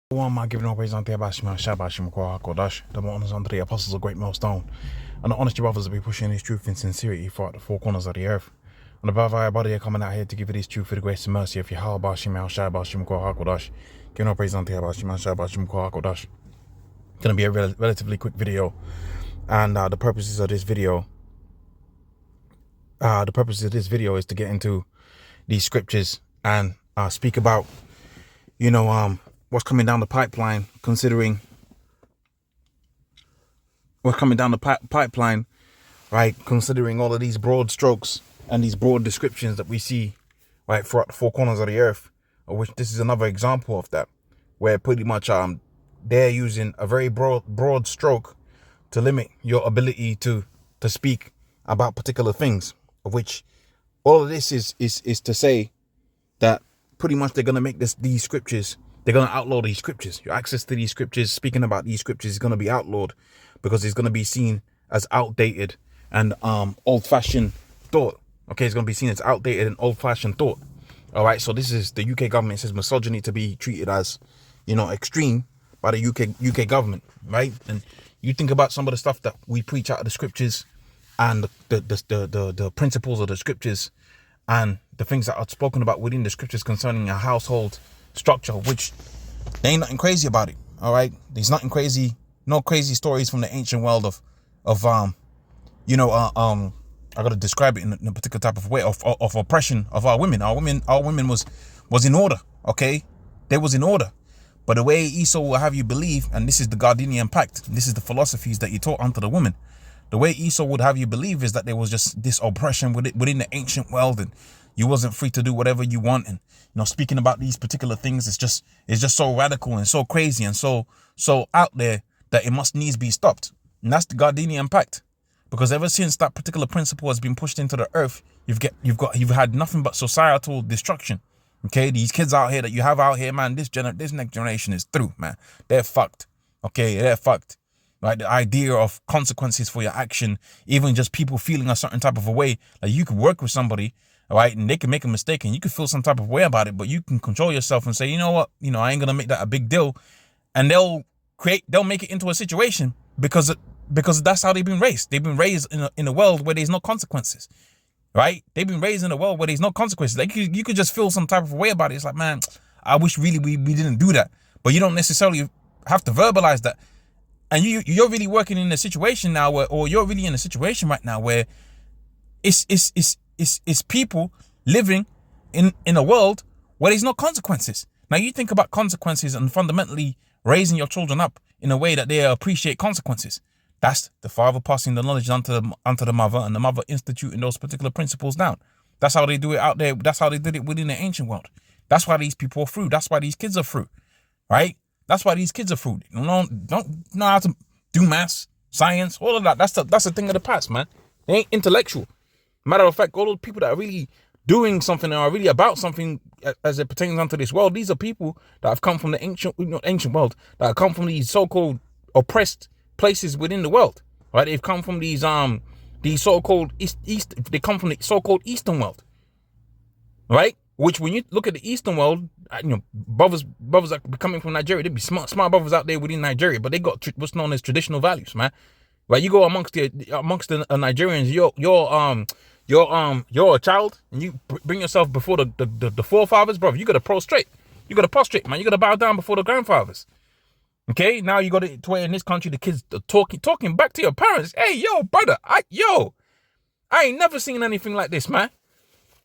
One my giving all praise unto Abashima, Shabashim, Kodash, the honors unto the apostles of great millstone, and the honest brothers that be pushing his truth in sincerity throughout the four corners of the earth. And above everybody are coming out here to give you this truth for the grace and mercy of Yahweh Bashim, Shabashim, Kodash, giving all praise unto Abashima, Shabashim, Kodash. Gonna be a relatively quick video, and the purposes of this video is to get into these scriptures and speak about, what's coming down the pipeline, considering what's coming down the pipeline, right? Considering all of these broad strokes and these broad descriptions that we see, right, throughout the four corners of the earth, of which this is another example of that, where pretty much they're using a very broad stroke to limit your ability to speak about particular things, of which all of this is to say that pretty much they're going to make these scriptures, they're going to outlaw these scriptures. Your access to these scriptures, speaking about these scriptures, is going to be outlawed because it's going to be seen as outdated and old-fashioned thought. Okay, it's going to be seen as outdated and old-fashioned thought. All right, so this is the UK government says misogyny to be treated as, extreme by the UK government, right? And you think about some of the stuff that we preach out of the scriptures and the principles of the scriptures and the things that are spoken about within the scriptures concerning a household structure, which there ain't nothing crazy about it. All right, there's nothing crazy, no crazy stories from the ancient world of I gotta describe it in a particular type of way of oppression of our women. Our women was in order. Okay, they was in order. But the way Esau will have you believe, and this is the Gardenian Pact, this is the philosophies that he taught unto the women. The way Esau would have you believe is that there was just this oppression within the ancient world, and you wasn't free to do whatever you want. And speaking about these particular things, it's just so radical and so crazy and so out there that it must needs be stopped. And that's the Gardenian Pact, because ever since that particular principle has been pushed into the earth, you've had nothing but societal destruction. Okay, these kids out here that you have out here, man, this next generation is through, man. They're fucked. Okay, they're fucked. Right, the idea of consequences for your action, even just people feeling a certain type of a way. Like, you could work with somebody, right, and they can make a mistake and you could feel some type of way about it, but you can control yourself and say, you know what, I ain't gonna make that a big deal. And they'll make it into a situation because that's how they've been raised. They've been raised in a world where there's no consequences, right? They've been raised in a world where there's no consequences. Like, you could just feel some type of way about it. It's like, man, I wish really we didn't do that. But you don't necessarily have to verbalize that. And you're really working in a situation now or you're really in a situation right now where it's people living in a world where there's no consequences. Now you think about consequences and fundamentally raising your children up in a way that they appreciate consequences. That's the father passing the knowledge onto the mother, and the mother instituting those particular principles down. That's how they do it out there. That's how they did it within the ancient world. That's why these people are through. That's why these kids are through, right? That's why these kids are through. Don't know how to do maths, science, all of that. That's the thing of the past, man. They ain't intellectual. Matter of fact, all those people that are really doing something and are really about something as it pertains onto this world, these are people that have come from the ancient world, that have come from these so-called oppressed places within the world, right? They've come from these so-called they come from the so-called Eastern world, right? Which, when you look at the Eastern world, brothers that be coming from Nigeria, they be smart brothers out there within Nigeria, but they got what's known as traditional values, man. Right? You go amongst the Nigerians, you're a child, and you bring yourself before the forefathers, brother. You got to prostrate. You got to prostrate, man. You got to bow down before the grandfathers. Okay, now you got it to where in this country the kids are talking back to your parents. Hey, yo, brother, I ain't never seen anything like this, man.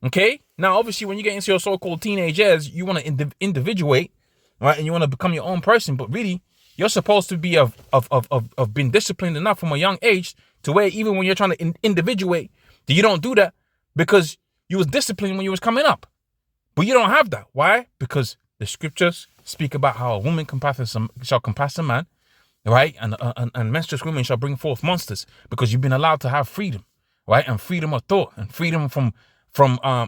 Okay, now obviously when you get into your so-called teenage years, you want to individuate, right, and you want to become your own person. But really, you're supposed to be of being disciplined enough from a young age to where even when you're trying to individuate, that you don't do that because you was disciplined when you was coming up. But you don't have that. Why? Because the scriptures speak about how a woman shall compass a man, right, and menstruous women shall bring forth monsters, because you've been allowed to have freedom, right, and freedom of thought and freedom from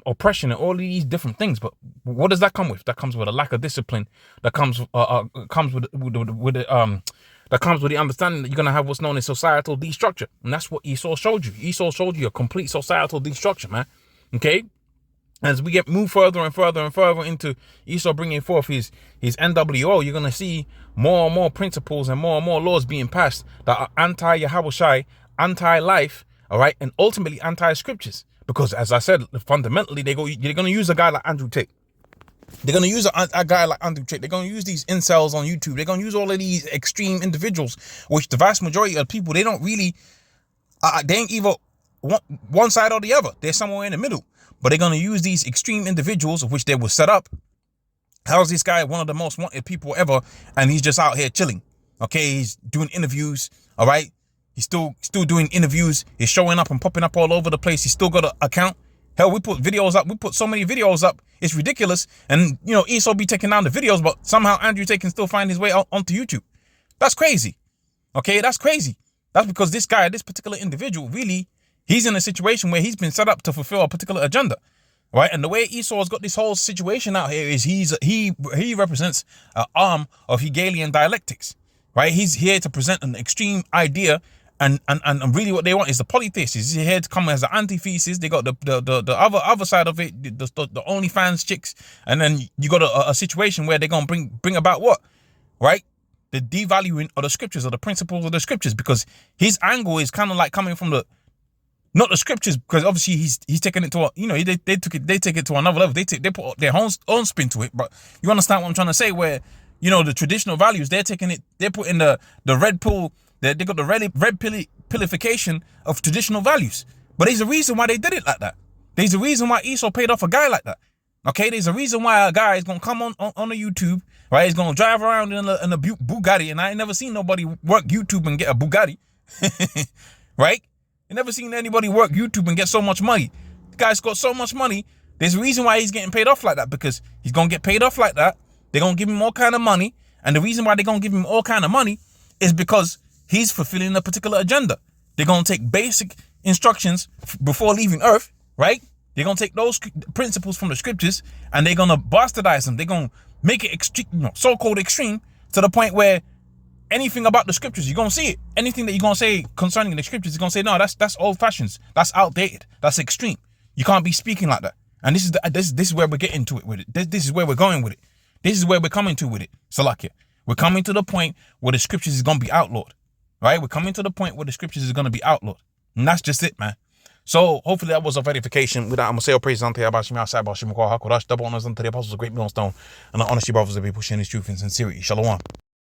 oppression and all of these different things. But what does that come with? That comes with a lack of discipline. That comes with the understanding that you're gonna have what's known as societal destruction, and that's what Esau showed you. Esau showed you a complete societal destruction, man. Okay, As we get move further and further and further into Esau bringing forth his NWO, you're going to see more and more principles and more laws being passed that are anti-Yahushai, anti-life, all right, and ultimately anti-scriptures. Because as I said, fundamentally, they're going to use a guy like Andrew Tate. They're going to use a guy like Andrew Tate. They're going to use these incels on YouTube. They're going to use all of these extreme individuals, which the vast majority of people, they don't really, they ain't either one side or the other. They're somewhere in the middle. But they're going to use these extreme individuals, of which they were set up. How's this guy one of the most wanted people ever, and he's just out here chilling? Okay, he's doing interviews, all right? He's still doing interviews. He's showing up and popping up all over the place. He's still got an account. Hell, we put videos up. We put so many videos up. It's ridiculous. And, you know, Esau be taking down the videos, but somehow Andrew Tate can still find his way onto YouTube. That's crazy. Okay, that's crazy. That's because this guy, this particular individual, really, he's in a situation where he's been set up to fulfill a particular agenda, right? And the way Esau's got this whole situation out here is he represents an arm of Hegelian dialectics, right? He's here to present an extreme idea, and really what they want is the polytheists. He's here to come as the antithesis. They got the other side of it, the OnlyFans chicks, and then you got a situation where they're gonna bring about what, right? The devaluing of the scriptures, or the principles of the scriptures, because his angle is kind of like coming from not the scriptures, because obviously he's taking it to they take it to another level. They put their own spin to it. But you understand what I'm trying to say? Where, you know, the traditional values, they're putting the red pill. They got the red pillification of traditional values. But there's a reason why they did it like that. There's a reason why Esau paid off a guy like that. Okay, there's a reason why a guy is gonna come on the YouTube, right? He's gonna drive around in a Bugatti, and I ain't never seen nobody work YouTube and get a Bugatti, right? You never seen anybody work YouTube and get so much money. The guy's got so much money. There's a reason why he's getting paid off like that, because he's going to get paid off like that. They're going to give him all kind of money. And the reason why they're going to give him all kind of money is because he's fulfilling a particular agenda. They're going to take basic instructions before leaving Earth, right? They're going to take those principles from the scriptures and they're going to bastardize them. They're going to make it extreme, so-called extreme, to the point where anything about the scriptures, you're going to see it. Anything that you're going to say concerning the scriptures, you're going to say, no, that's old fashions. That's outdated. That's extreme. You can't be speaking like that. And this is where we're getting to it with it. This is where we're going with it. This is where we're coming to with it. Salakia. We're coming to the point where the scriptures is going to be outlawed. Right? We're coming to the point where the scriptures is going to be outlawed. And that's just it, man. So hopefully that was a verification. With that, I'm going to say all praise unto Yahweh outside Bashim Hakodash, double honors unto the apostles of great millstone, and the honesty brothers of people sharing his truth and sincerity. Shalom.